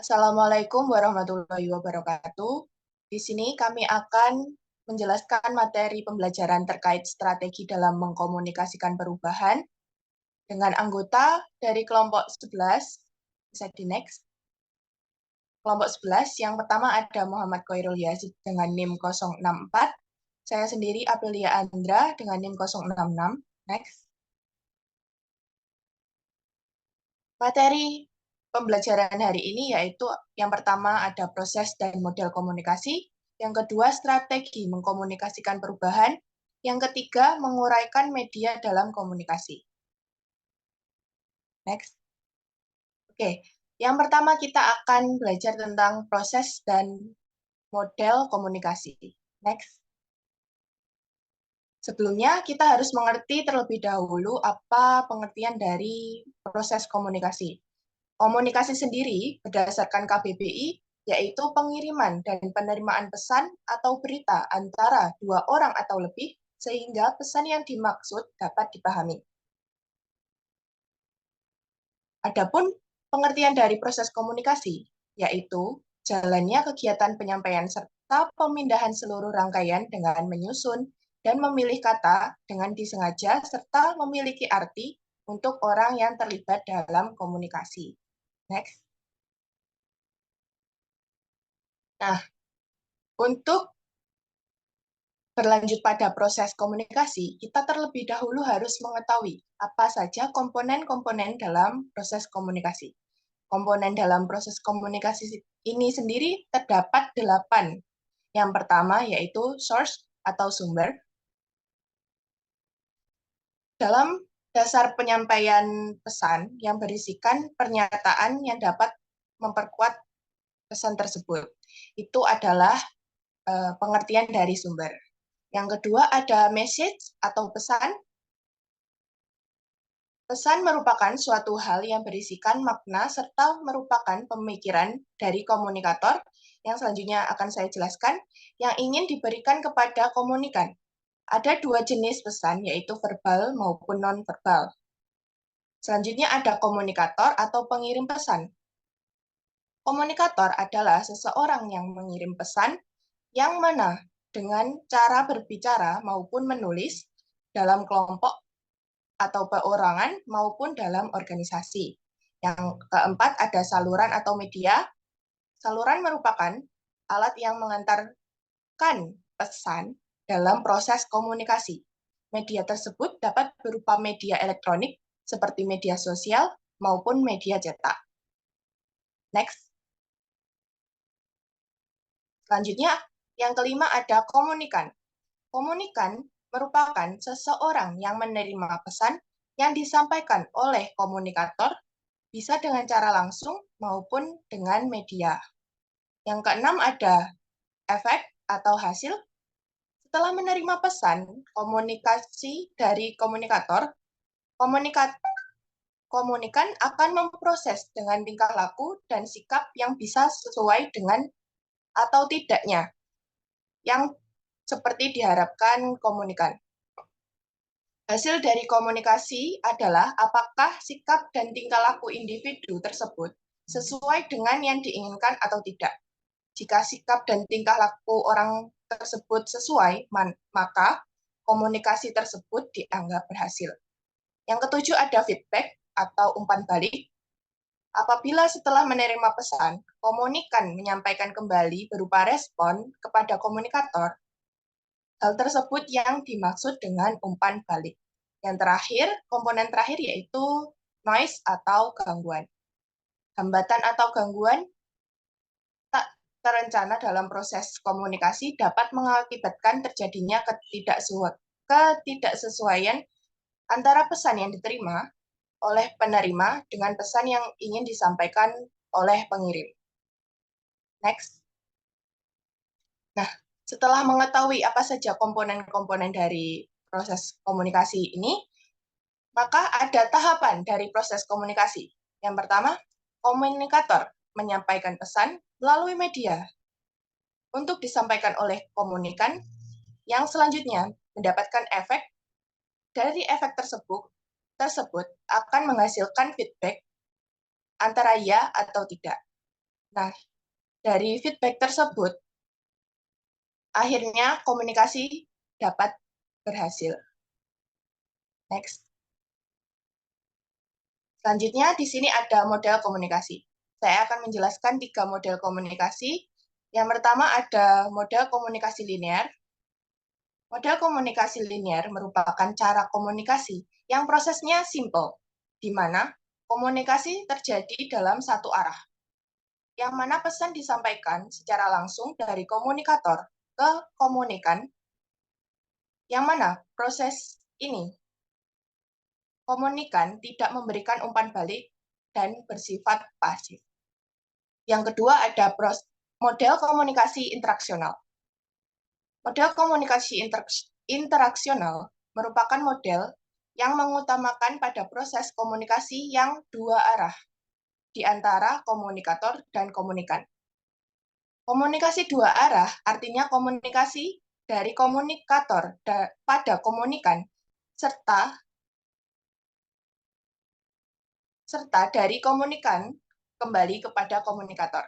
Assalamualaikum warahmatullahi wabarakatuh. Di sini kami akan menjelaskan materi pembelajaran terkait strategi dalam mengkomunikasikan perubahan dengan anggota dari kelompok 11. Bisa di next. Kelompok 11, yang pertama ada Muhammad Khairul Yazid dengan NIM 064. Saya sendiri Aprilia Andra dengan NIM 066. Next. Materi pembelajaran hari ini yaitu yang pertama ada proses dan model komunikasi, yang kedua strategi mengkomunikasikan perubahan, yang ketiga menguraikan media dalam komunikasi. Next. Oke, yang pertama kita akan belajar tentang proses dan model komunikasi. Next. Sebelumnya, kita harus mengerti terlebih dahulu apa pengertian dari proses komunikasi. Komunikasi sendiri berdasarkan KBBI yaitu pengiriman dan penerimaan pesan atau berita antara dua orang atau lebih sehingga pesan yang dimaksud dapat dipahami. Adapun pengertian dari proses komunikasi yaitu jalannya kegiatan penyampaian serta pemindahan seluruh rangkaian dengan menyusun dan memilih kata dengan disengaja serta memiliki arti untuk orang yang terlibat dalam komunikasi. Next. Nah, untuk berlanjut pada proses komunikasi, kita terlebih dahulu harus mengetahui apa saja komponen-komponen dalam proses komunikasi. Komponen dalam proses komunikasi ini sendiri terdapat 8. Yang pertama yaitu source atau sumber. Dalam dasar penyampaian pesan yang berisikan pernyataan yang dapat memperkuat pesan tersebut. Itu adalah pengertian dari sumber. Yang kedua ada message atau pesan. Pesan merupakan suatu hal yang berisikan makna serta merupakan pemikiran dari komunikator yang selanjutnya akan saya jelaskan yang ingin diberikan kepada komunikan. Ada 2 jenis pesan yaitu verbal maupun non-verbal. Selanjutnya ada komunikator atau pengirim pesan. Komunikator adalah seseorang yang mengirim pesan yang mana dengan cara berbicara maupun menulis dalam kelompok atau perorangan maupun dalam organisasi. Yang keempat ada saluran atau media. Saluran merupakan alat yang mengantarkan pesan dalam proses komunikasi. Media tersebut dapat berupa media elektronik seperti media sosial maupun media cetak. Next. Selanjutnya, yang kelima ada komunikan. Komunikan merupakan seseorang yang menerima pesan yang disampaikan oleh komunikator, bisa dengan cara langsung maupun dengan media. Yang keenam ada efek atau hasil. Setelah menerima pesan komunikasi dari komunikator, komunikan akan memproses dengan tingkah laku dan sikap yang bisa sesuai dengan atau tidaknya yang seperti diharapkan komunikan. Hasil dari komunikasi adalah apakah sikap dan tingkah laku individu tersebut sesuai dengan yang diinginkan atau tidak. Jika sikap dan tingkah laku orang tersebut sesuai, maka komunikasi tersebut dianggap berhasil. Yang ketujuh ada feedback atau umpan balik. Apabila setelah menerima pesan, komunikan menyampaikan kembali berupa respon kepada komunikator, hal tersebut yang dimaksud dengan umpan balik. Yang terakhir, komponen terakhir yaitu noise atau gangguan. Hambatan atau gangguan tak terencana dalam proses komunikasi dapat mengakibatkan terjadinya ketidaksesuaian antara pesan yang diterima oleh penerima dengan pesan yang ingin disampaikan oleh pengirim. Next. Nah, setelah mengetahui apa saja komponen-komponen dari proses komunikasi ini, maka ada tahapan dari proses komunikasi. Yang pertama, komunikator menyampaikan pesan melalui media untuk disampaikan oleh komunikan yang selanjutnya mendapatkan efek. Dari efek tersebut akan menghasilkan feedback antara ya atau tidak. Nah, dari feedback tersebut, akhirnya komunikasi dapat berhasil. Next. Selanjutnya, di sini ada model komunikasi. Saya akan menjelaskan 3 model komunikasi. Yang pertama ada model komunikasi linear. Model komunikasi linear merupakan cara komunikasi yang prosesnya simple, di mana komunikasi terjadi dalam satu arah, yang mana pesan disampaikan secara langsung dari komunikator ke komunikan, yang mana proses ini komunikan tidak memberikan umpan balik dan bersifat pasif. Yang kedua ada model komunikasi interaksional. Model komunikasi interaksional merupakan model yang mengutamakan pada proses komunikasi yang dua arah di antara komunikator dan komunikan. Komunikasi dua arah artinya komunikasi dari komunikator pada komunikan serta dari komunikan kembali kepada komunikator.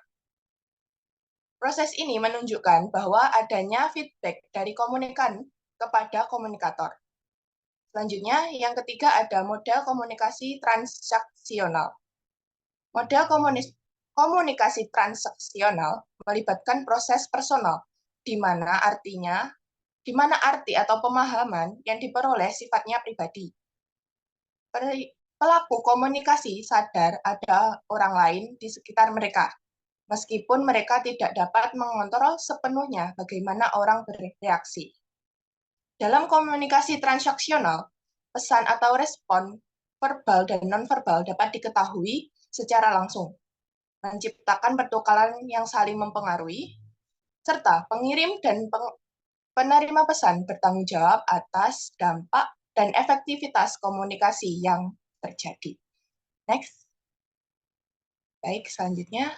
Proses ini menunjukkan bahwa adanya feedback dari komunikan kepada komunikator. Selanjutnya, yang ketiga ada model komunikasi transaksional. Model komunikasi transaksional melibatkan proses personal, di mana arti atau pemahaman yang diperoleh sifatnya pribadi. Pelaku komunikasi sadar ada orang lain di sekitar mereka, meskipun mereka tidak dapat mengontrol sepenuhnya bagaimana orang bereaksi. Dalam komunikasi transaksional, pesan atau respon verbal dan nonverbal dapat diketahui secara langsung, menciptakan pertukaran yang saling mempengaruhi, serta pengirim dan penerima pesan bertanggung jawab atas dampak dan efektivitas komunikasi yang terjadi. Next. Baik, selanjutnya.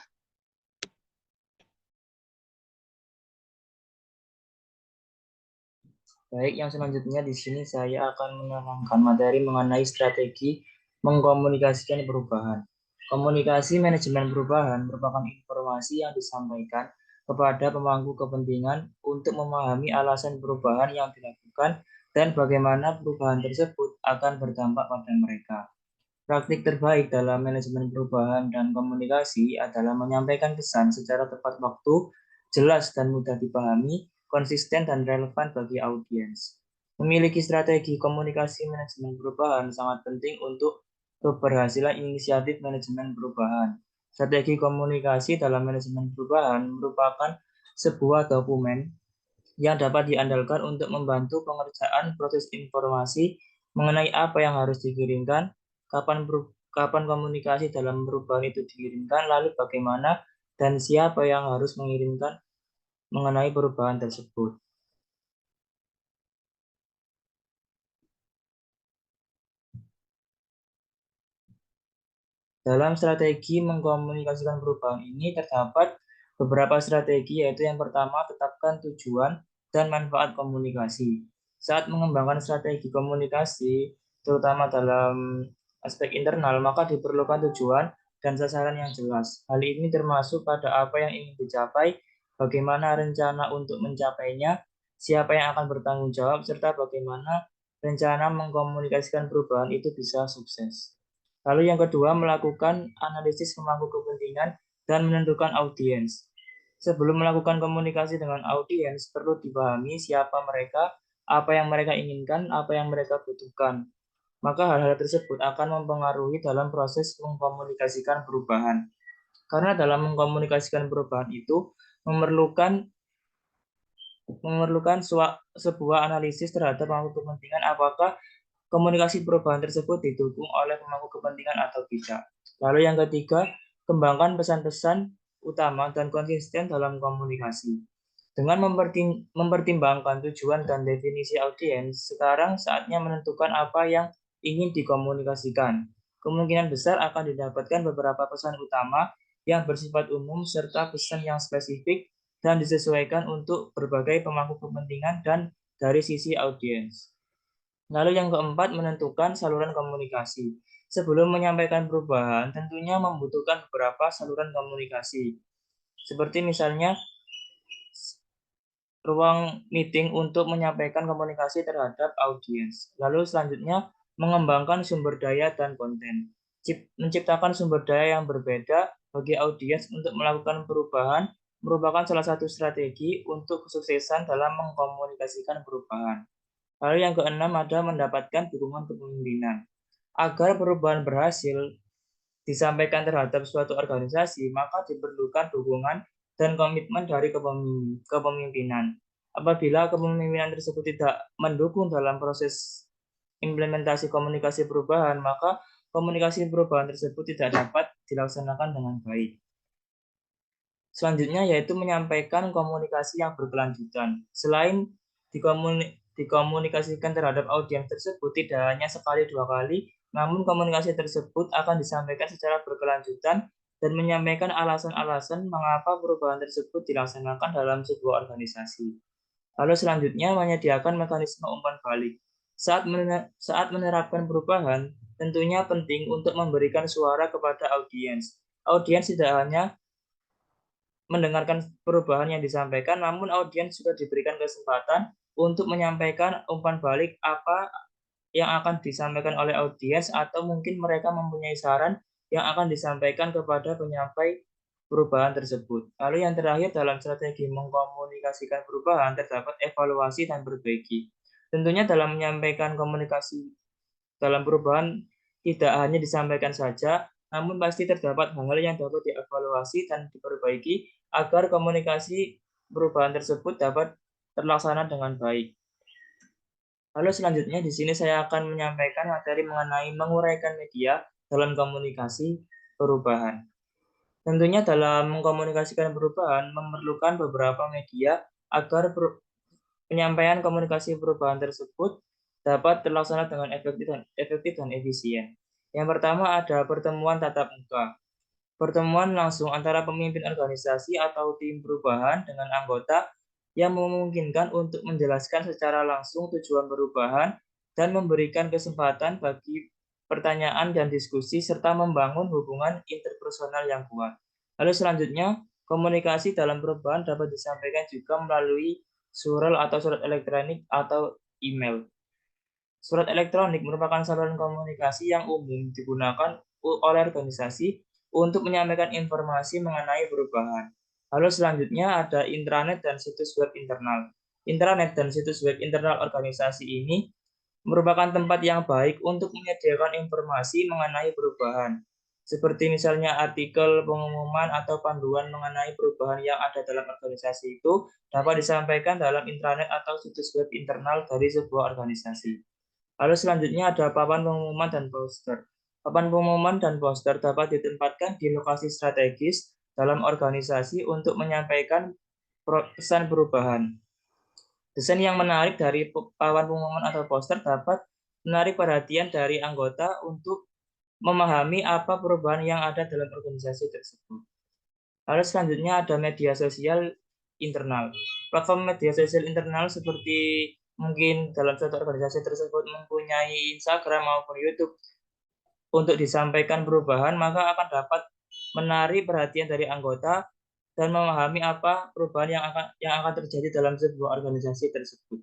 Baik, yang selanjutnya di sini saya akan menerangkan materi mengenai strategi mengkomunikasikan perubahan. Komunikasi manajemen perubahan merupakan informasi yang disampaikan kepada pemangku kepentingan untuk memahami alasan perubahan yang dilakukan dan bagaimana perubahan tersebut akan berdampak pada mereka. Praktik terbaik dalam manajemen perubahan dan komunikasi adalah menyampaikan pesan secara tepat waktu, jelas dan mudah dipahami, konsisten dan relevan bagi audiens. Memiliki strategi komunikasi manajemen perubahan sangat penting untuk keberhasilan inisiatif manajemen perubahan. Strategi komunikasi dalam manajemen perubahan merupakan sebuah dokumen yang dapat diandalkan untuk membantu pengerjaan proses informasi mengenai apa yang harus dikirimkan, kapan komunikasi dalam perubahan itu dikirimkan, lalu bagaimana dan siapa yang harus mengirimkan mengenai perubahan tersebut. Dalam strategi mengkomunikasikan perubahan ini terdapat beberapa strategi, yaitu yang pertama, tetapkan tujuan dan manfaat komunikasi. Saat mengembangkan strategi komunikasi, terutama dalam aspek internal, maka diperlukan tujuan dan sasaran yang jelas. Hal ini termasuk pada apa yang ingin dicapai, bagaimana rencana untuk mencapainya, siapa yang akan bertanggung jawab, serta bagaimana rencana mengkomunikasikan perubahan itu bisa sukses. Lalu yang kedua, melakukan analisis pemangku kepentingan dan menentukan audiens. Sebelum melakukan komunikasi dengan audiens, perlu dipahami siapa mereka, apa yang mereka inginkan, apa yang mereka butuhkan. Maka hal-hal tersebut akan mempengaruhi dalam proses mengkomunikasikan perubahan. Karena dalam mengkomunikasikan perubahan itu memerlukan sebuah analisis terhadap pemangku kepentingan, apakah komunikasi perubahan tersebut didukung oleh pemangku kepentingan atau tidak. Lalu yang ketiga, kembangkan pesan-pesan utama dan konsisten dalam komunikasi. Dengan mempertimbangkan tujuan dan definisi audiens, sekarang saatnya menentukan apa yang ingin dikomunikasikan. Kemungkinan besar akan didapatkan beberapa pesan utama yang bersifat umum serta pesan yang spesifik dan disesuaikan untuk berbagai pemangku kepentingan dan dari sisi audiens. Lalu yang keempat, menentukan saluran komunikasi. Sebelum menyampaikan perubahan, tentunya membutuhkan beberapa saluran komunikasi. Seperti misalnya ruang meeting untuk menyampaikan komunikasi terhadap audiens. Lalu selanjutnya, mengembangkan sumber daya dan konten. Menciptakan sumber daya yang berbeda bagi audiens untuk melakukan perubahan merupakan salah satu strategi untuk kesuksesan dalam mengkomunikasikan perubahan. Lalu yang keenam ada mendapatkan dukungan kepemimpinan. Agar perubahan berhasil disampaikan terhadap suatu organisasi, maka diperlukan dukungan dan komitmen dari kepemimpinan. Apabila kepemimpinan tersebut tidak mendukung dalam proses implementasi komunikasi perubahan, maka komunikasi perubahan tersebut tidak dapat dilaksanakan dengan baik. Selanjutnya yaitu menyampaikan komunikasi yang berkelanjutan. Selain dikomunikasikan terhadap audiens tersebut tidak hanya sekali dua kali, namun komunikasi tersebut akan disampaikan secara berkelanjutan dan menyampaikan alasan-alasan mengapa perubahan tersebut dilaksanakan dalam sebuah organisasi. Lalu selanjutnya menyediakan mekanisme umpan balik. Saat menerapkan perubahan, tentunya penting untuk memberikan suara kepada audiens. Audiens tidak hanya mendengarkan perubahan yang disampaikan, namun audiens juga diberikan kesempatan untuk menyampaikan umpan balik apa yang akan disampaikan oleh audiens atau mungkin mereka mempunyai saran yang akan disampaikan kepada penyampai perubahan tersebut. Lalu yang terakhir dalam strategi mengkomunikasikan perubahan terdapat evaluasi dan perbaiki. Tentunya dalam menyampaikan komunikasi dalam perubahan tidak hanya disampaikan saja, namun pasti terdapat hal-hal yang dapat dievaluasi dan diperbaiki agar komunikasi perubahan tersebut dapat terlaksana dengan baik. Lalu selanjutnya di sini saya akan menyampaikan materi mengenai menguraikan media dalam komunikasi perubahan. Tentunya dalam mengkomunikasikan perubahan memerlukan beberapa media agar penyampaian komunikasi perubahan tersebut dapat terlaksana dengan efektif dan efisien. Yang pertama ada pertemuan tatap muka. Pertemuan langsung antara pemimpin organisasi atau tim perubahan dengan anggota yang memungkinkan untuk menjelaskan secara langsung tujuan perubahan dan memberikan kesempatan bagi pertanyaan dan diskusi serta membangun hubungan interpersonal yang kuat. Lalu selanjutnya, komunikasi dalam perubahan dapat disampaikan juga melalui surat atau surat elektronik atau email. Surat elektronik merupakan saluran komunikasi yang umum digunakan oleh organisasi untuk menyampaikan informasi mengenai perubahan. Lalu selanjutnya ada intranet dan situs web internal. Intranet dan situs web internal organisasi ini merupakan tempat yang baik untuk menyediakan informasi mengenai perubahan. Seperti misalnya artikel, pengumuman, atau panduan mengenai perubahan yang ada dalam organisasi itu dapat disampaikan dalam intranet atau situs web internal dari sebuah organisasi. Lalu selanjutnya ada papan pengumuman dan poster. Papan pengumuman dan poster dapat ditempatkan di lokasi strategis dalam organisasi untuk menyampaikan pesan perubahan. Desain yang menarik dari papan pengumuman atau poster dapat menarik perhatian dari anggota untuk memahami apa perubahan yang ada dalam organisasi tersebut. Lalu selanjutnya ada media sosial internal. Platform media sosial internal seperti mungkin dalam suatu organisasi tersebut mempunyai Instagram maupun YouTube untuk disampaikan perubahan, maka akan dapat menarik perhatian dari anggota dan memahami apa perubahan yang akan terjadi dalam sebuah organisasi tersebut.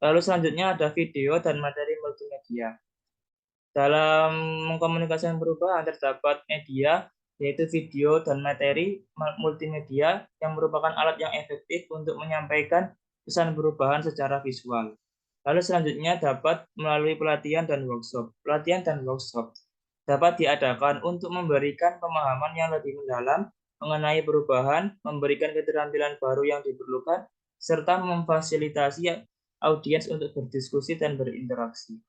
Lalu selanjutnya ada video dan materi multimedia. Dalam mengkomunikasikan perubahan terdapat media yaitu video dan materi multimedia yang merupakan alat yang efektif untuk menyampaikan pesan perubahan secara visual. Lalu selanjutnya dapat melalui pelatihan dan workshop. Pelatihan dan workshop dapat diadakan untuk memberikan pemahaman yang lebih mendalam mengenai perubahan, memberikan keterampilan baru yang diperlukan, serta memfasilitasi audiens untuk berdiskusi dan berinteraksi.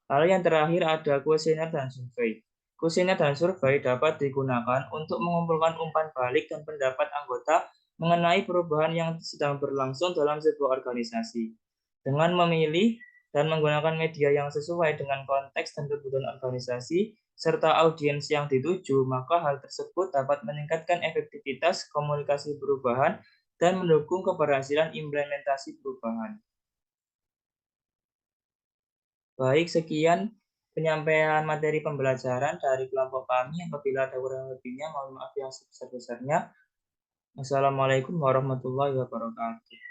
Lalu yang terakhir ada kuesioner dan survei. Kuesioner dan survei dapat digunakan untuk mengumpulkan umpan balik dan pendapat anggota mengenai perubahan yang sedang berlangsung dalam sebuah organisasi. Dengan memilih dan menggunakan media yang sesuai dengan konteks dan kebutuhan organisasi, serta audiens yang dituju, maka hal tersebut dapat meningkatkan efektivitas komunikasi perubahan dan mendukung keberhasilan implementasi perubahan. Baik, sekian penyampaian materi pembelajaran dari kelompok kami. Apabila ada kurang lebihnya, mohon maaf yang sebesar-besarnya. Assalamualaikum warahmatullahi wabarakatuh.